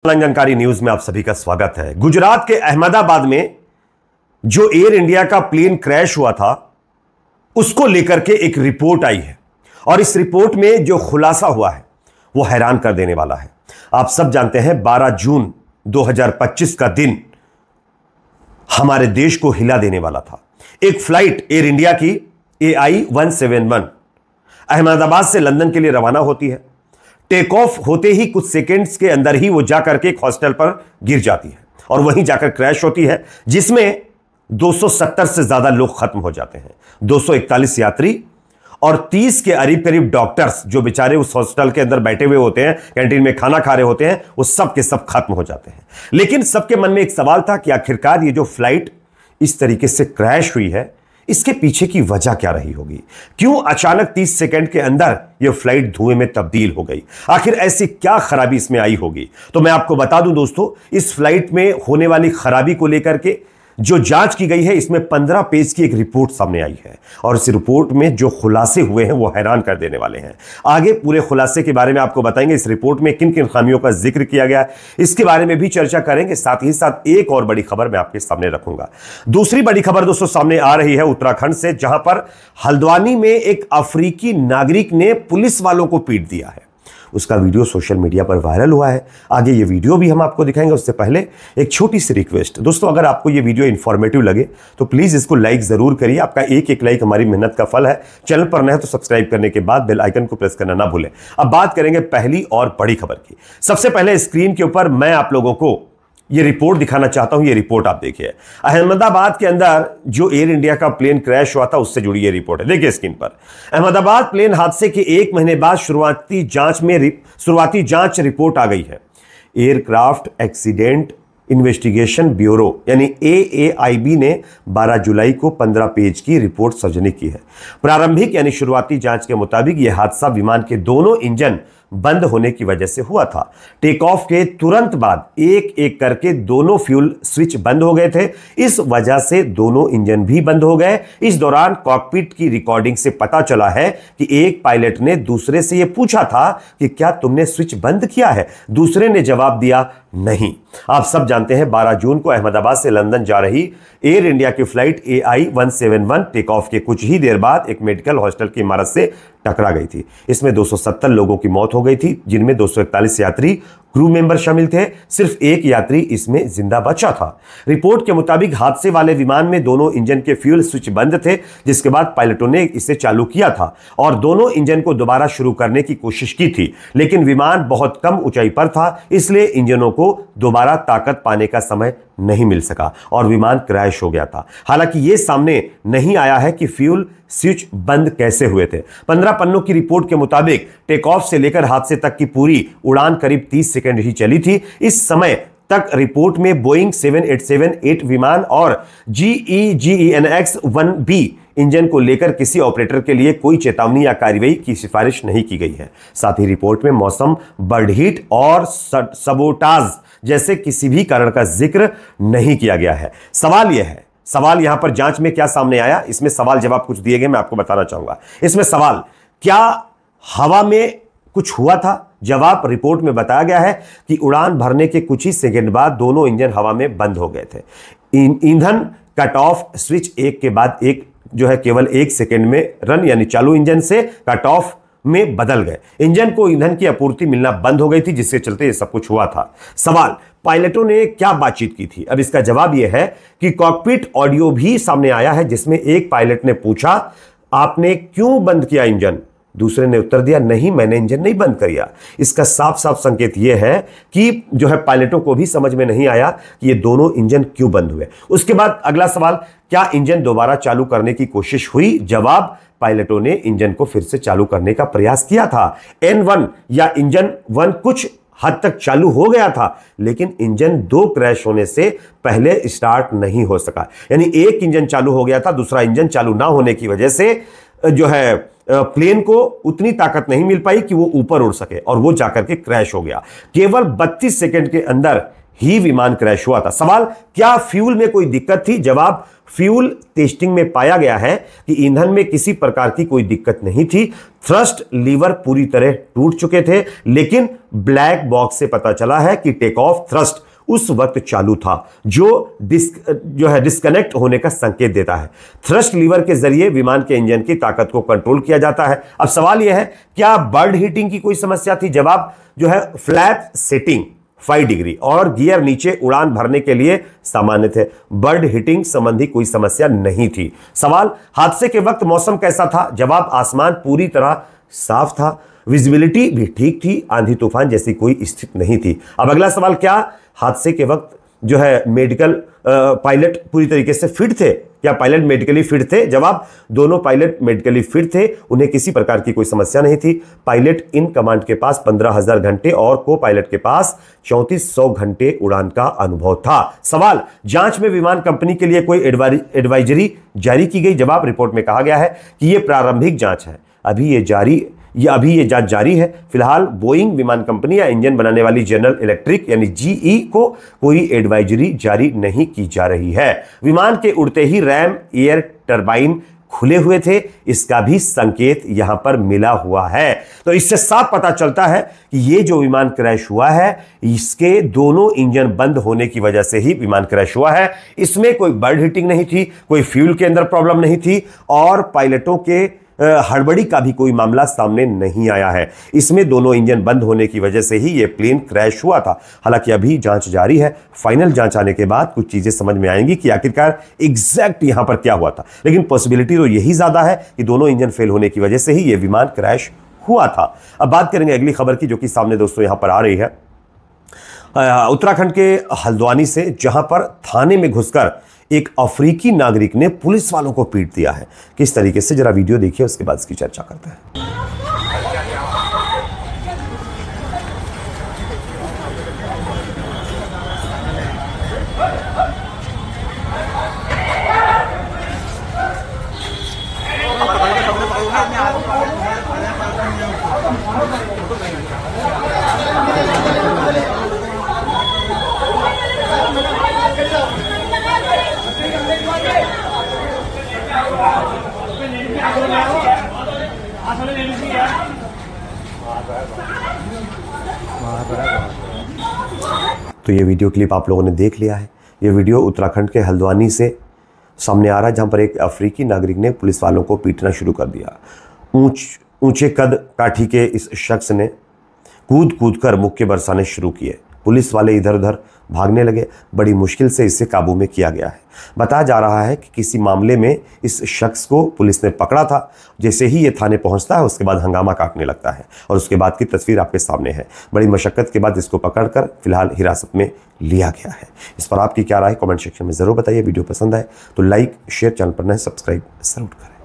जानकारी न्यूज में आप सभी का स्वागत है। गुजरात के अहमदाबाद में जो एयर इंडिया का प्लेन क्रैश हुआ था उसको लेकर के एक रिपोर्ट आई है और इस रिपोर्ट में जो खुलासा हुआ है वो हैरान कर देने वाला है। आप सब जानते हैं 12 जून 2025 का दिन हमारे देश को हिला देने वाला था। एक फ्लाइट एयर इंडिया की AI-171 अहमदाबाद से लंदन के लिए रवाना होती है। टेक ऑफ होते ही कुछ सेकंड्स के अंदर ही वो जाकर के एक हॉस्टल पर गिर जाती है और वहीं जाकर क्रैश होती है, जिसमें 270 से ज्यादा लोग खत्म हो जाते हैं। 241 यात्री और 30 के करीब डॉक्टर्स जो बेचारे उस हॉस्टल के अंदर बैठे हुए होते हैं, कैंटीन में खाना खा रहे होते हैं, वो सब के सब खत्म हो जाते हैं। लेकिन सबके मन में एक सवाल था कि आखिरकार ये जो फ्लाइट इस तरीके से क्रैश हुई है, इसके पीछे की वजह क्या रही होगी? क्यों अचानक 30 सेकंड के अंदर यह फ्लाइट धुएं में तब्दील हो गई? आखिर ऐसी क्या खराबी इसमें आई होगी? तो मैं आपको बता दूं दोस्तों, इस फ्लाइट में होने वाली खराबी को लेकर के जो जांच की गई है, इसमें 15 पेज की एक रिपोर्ट सामने आई है और इस रिपोर्ट में जो खुलासे हुए हैं वो हैरान कर देने वाले हैं। आगे पूरे खुलासे के बारे में आपको बताएंगे, इस रिपोर्ट में किन किन खामियों का जिक्र किया गया है, इसके बारे में भी चर्चा करेंगे। साथ ही साथ एक और बड़ी खबर मैं आपके सामने रखूंगा। दूसरी बड़ी खबर दोस्तों सामने आ रही है उत्तराखंड से, जहां पर हल्द्वानी में एक अफ्रीकी नागरिक ने पुलिस वालों को पीट दिया है। उसका वीडियो सोशल मीडिया पर वायरल हुआ है। आगे ये वीडियो भी हम आपको दिखाएंगे। उससे पहले एक छोटी सी रिक्वेस्ट दोस्तों, अगर आपको ये वीडियो इंफॉर्मेटिव लगे तो प्लीज इसको लाइक जरूर करिए। आपका एक लाइक हमारी मेहनत का फल है। चैनल पर नए हैं तो सब्सक्राइब करने के बाद बेल आइकन को प्रेस करना ना भूलें। अब बात करेंगे पहली और बड़ी खबर की। सबसे पहले स्क्रीन के ऊपर मैं आप लोगों को ये रिपोर्ट दिखाना चाहता हूं। ये रिपोर्ट आप देखिए, अहमदाबाद के अंदर जो एयर इंडिया का प्लेन क्रैश हुआ था उससे जुड़ी ये रिपोर्ट है। देखिए स्क्रीन पर, अहमदाबाद प्लेन हादसे के 1 महीने बाद शुरुआती जांच रिपोर्ट आ गई है। एयरक्राफ्ट एक्सीडेंट इन्वेस्टिगेशन ब्यूरो यानी AAIB ने 12 जुलाई को 15 पेज की रिपोर्ट सार्वजनिक की है। प्रारंभिक यानी शुरुआती जांच के मुताबिक यह हादसा विमान के दोनों इंजन बंद होने की वजह से हुआ था। टेक ऑफ के तुरंत बाद एक एक करके दोनों फ्यूल स्विच बंद हो गए थे। इस वजह से दोनों इंजन भी बंद हो गए। इस दौरान कॉकपिट की रिकॉर्डिंग से पता चला है कि एक पायलट ने दूसरे से यह पूछा था कि क्या तुमने स्विच बंद किया है? दूसरे ने जवाब दिया नहीं। आप सब जानते हैं 12 जून को अहमदाबाद से लंदन जा रही एयर इंडिया की फ्लाइट AI-171 टेक ऑफ के कुछ ही देर बाद एक मेडिकल हॉस्टल की इमारत से टकरा गई थी। इसमें 270 लोगों की मौत हो गई थी, जिनमें 241 यात्री क्रू मेंबर शामिल थे। सिर्फ एक यात्री इसमें जिंदा बचा था। रिपोर्ट के मुताबिक हादसे वाले विमान में दोनों इंजन के फ्यूल स्विच बंद थे, जिसके बाद पायलटों ने इसे चालू किया था और दोनों इंजन को दोबारा शुरू करने की कोशिश की थी, लेकिन विमान बहुत कम ऊंचाई पर था, इसलिए इंजनों को दोबारा ताकत पाने का समय नहीं मिल सका और विमान क्रैश हो गया था। हालांकि यह सामने नहीं आया है कि फ्यूल स्विच बंद कैसे हुए थे। 15 पन्नों की रिपोर्ट के मुताबिक टेक ऑफ से लेकर हादसे तक की पूरी उड़ान करीब 30 सेकंड ही चली थी। इस समय तक रिपोर्ट में बोइंग 787-8 विमान और GE/GEnx-1B इंजन को लेकर किसी ऑपरेटर के लिए कोई चेतावनी या कार्रवाई की सिफारिश नहीं की गई है। साथ ही रिपोर्ट में मौसम, बर्ड हीट और सबोटाज जैसे किसी भी कारण का जिक्र नहीं किया गया है। सवाल यहां पर जांच में क्या सामने आया, इसमें सवाल जवाब कुछ दिए गए, मैं आपको बताना चाहूंगा। इसमें सवाल, क्या हवा में कुछ हुआ था? जवाब, रिपोर्ट में बताया गया है कि उड़ान भरने के कुछ ही सेकंड बाद दोनों इंजन हवा में बंद हो गए थे। ईंधन कट ऑफ स्विच एक के बाद एक जो है केवल 1 सेकंड में रन यानी चालू इंजन से कट ऑफ में बदल गए। इंजन को ईंधन की आपूर्ति मिलना बंद हो गई थी, जिसके चलते यह सब कुछ हुआ था। सवाल, पायलटों ने क्या बातचीत की थी? अब इसका जवाब यह है कि कॉकपिट ऑडियो भी सामने आया है, जिसमें एक पायलट ने पूछा, आपने क्यों बंद किया इंजन? दूसरे ने उत्तर दिया, नहीं, मैंने इंजन नहीं बंद किया। इसका साफ साफ संकेत यह है कि जो है पायलटों को भी समझ में नहीं आया कि ये दोनों इंजन क्यों बंद हुए। उसके बाद अगला सवाल, क्या इंजन दोबारा चालू करने की कोशिश हुई? जवाब, पायलटों ने इंजन को फिर से चालू करने का प्रयास किया था। N1 या इंजन 1 कुछ हद तक चालू हो गया था, लेकिन इंजन 2 क्रैश होने से पहले स्टार्ट नहीं हो सका। यानी एक इंजन चालू हो गया था, दूसरा इंजन चालू ना होने की वजह से जो है प्लेन को उतनी ताकत नहीं मिल पाई कि वो ऊपर उड़ सके और वो जाकर के क्रैश हो गया। केवल 32 सेकंड के अंदर ही विमान क्रैश हुआ था। सवाल, क्या फ्यूल में कोई दिक्कत थी? जवाब, फ्यूल टेस्टिंग में पाया गया है कि ईंधन में किसी प्रकार की कोई दिक्कत नहीं थी। थ्रस्ट लीवर पूरी तरह टूट चुके थे, लेकिन ब्लैक बॉक्स से पता चला है कि टेक ऑफ थ्रस्ट उस वक्त चालू था, जो डिस्कनेक्ट होने का संकेत देता है। थ्रस्ट लीवर के जरिए विमान के इंजन की ताकत को कंट्रोल किया जाता है। अब सवाल यह है, क्या बर्ड हीटिंग की कोई समस्या थी? जवाब, फ्लैप सेटिंग 5 डिग्री और गियर नीचे उड़ान भरने के लिए सामान्य थे। बर्ड हीटिंग संबंधी कोई समस्या नहीं थी। सवाल, हादसे के वक्त मौसम कैसा था? जवाब, आसमान पूरी तरह साफ था, विजिबिलिटी भी ठीक थी, आंधी तूफान जैसी कोई स्थिति नहीं थी। अब अगला सवाल, क्या हादसे के वक्त मेडिकल पायलट पूरी तरीके से फिट थे? क्या पायलट मेडिकली फिट थे? जवाब, दोनों पायलट मेडिकली फिट थे, उन्हें किसी प्रकार की कोई समस्या नहीं थी। पायलट इन कमांड के पास 15,000 घंटे और को पायलट के पास 3400 घंटे उड़ान का अनुभव था। सवाल, जांच में विमान कंपनी के लिए कोई एडवाइजरी जारी की गई? जवाब, रिपोर्ट में कहा गया है कि यह प्रारंभिक जांच है, अभी ये जांच जारी है। फिलहाल बोइंग विमान कंपनी या इंजन बनाने वाली जनरल इलेक्ट्रिक यानी जीई को कोई एडवाइजरी जारी नहीं की जा रही है। विमान के उड़ते ही रैम एयर टरबाइन खुले हुए थे, इसका भी संकेत यहां पर मिला हुआ है। तो इससे साफ पता चलता है कि ये जो विमान क्रैश हुआ है, इसके दोनों इंजन बंद होने की वजह से ही विमान क्रैश हुआ है। इसमें कोई बर्ड हीटिंग नहीं थी, कोई फ्यूल के अंदर प्रॉब्लम नहीं थी और पायलटों के हड़बड़ी का भी कोई मामला सामने नहीं आया है। इसमें दोनों इंजन बंद होने की वजह से ही यह प्लेन क्रैश हुआ था। हालांकि अभी जांच जारी है, फाइनल जांच आने के बाद कुछ चीजें समझ में आएंगी कि आखिरकार एग्जैक्ट यहां पर क्या हुआ था, लेकिन पॉसिबिलिटी तो यही ज्यादा है कि दोनों इंजन फेल होने की वजह से ही यह विमान क्रैश हुआ था। अब बात करेंगे अगली खबर की, जो कि सामने दोस्तों यहां पर आ रही है उत्तराखंड के हल्द्वानी से, जहां पर थाने में घुसकर एक अफ्रीकी नागरिक ने पुलिस वालों को पीट दिया है। किस तरीके से, जरा वीडियो देखिए, उसके बाद इसकी चर्चा करते हैं। तो ये वीडियो क्लिप आप लोगों ने देख लिया है। ये वीडियो उत्तराखंड के हल्द्वानी से सामने आ रहा है, जहां पर एक अफ्रीकी नागरिक ने पुलिस वालों को पीटना शुरू कर दिया। ऊंचे कद काठी के इस शख्स ने कूद कर मुक्के बरसाने शुरू किए। पुलिस वाले इधर उधर भागने लगे। बड़ी मुश्किल से इसे काबू में किया गया है। बताया जा रहा है कि किसी मामले में इस शख्स को पुलिस ने पकड़ा था। जैसे ही ये थाने पहुंचता है, उसके बाद हंगामा काटने लगता है और उसके बाद की तस्वीर आपके सामने है। बड़ी मशक्कत के बाद इसको पकड़कर फिलहाल हिरासत में लिया गया है। इस पर आपकी क्या राय, कमेंट सेक्शन में जरूर बताइए। वीडियो पसंद आए तो लाइक शेयर, चैनल पर नए सब्सक्राइब जरूर करें।